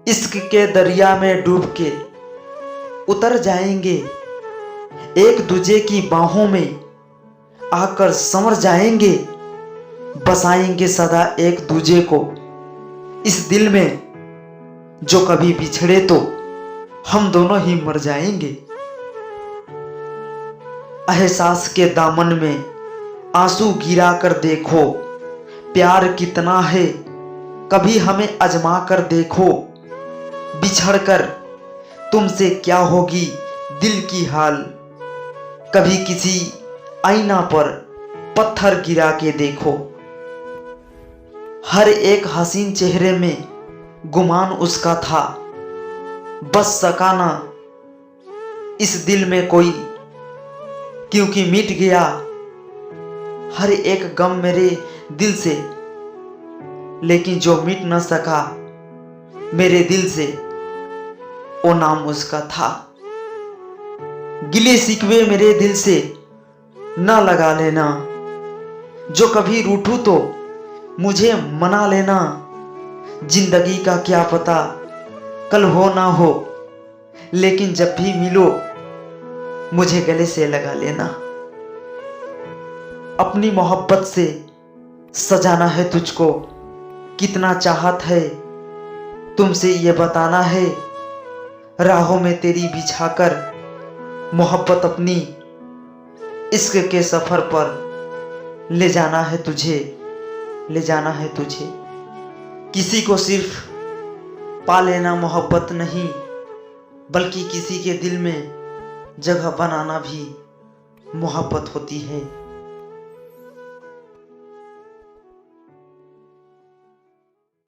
इश्क के दरिया में डूब के उतर जाएंगे, एक दूजे की बाहों में आकर संवर जाएंगे, बसाएंगे सदा एक दूजे को इस दिल में, जो कभी बिछड़े तो हम दोनों ही मर जाएंगे। एहसास के दामन में आंसू गिरा कर देखो, प्यार कितना है कभी हमें आजमा कर देखो। बिछड़कर तुमसे क्या होगी दिल की हाल, कभी किसी आईना पर पत्थर गिरा के देखो। हर एक हसीन चेहरे में गुमान उसका था, बस सका ना इस दिल में कोई, क्योंकि मिट गया हर एक गम मेरे दिल से, लेकिन जो मिट न सका मेरे दिल से वो नाम उसका था। गिले शिकवे मेरे दिल से ना लगा लेना, जो कभी रूठूं तो मुझे मना लेना। जिंदगी का क्या पता कल हो ना हो, लेकिन जब भी मिलो मुझे गले से लगा लेना। अपनी मोहब्बत से सजाना है तुझको, कितना चाहत है तुमसे ये बताना है। राहों में तेरी बिछाकर मोहब्बत अपनी इश्क के सफर पर ले जाना है तुझे, ले जाना है तुझे। किसी को सिर्फ पा लेना मोहब्बत नहीं, बल्कि किसी के दिल में जगह बनाना भी मोहब्बत होती है।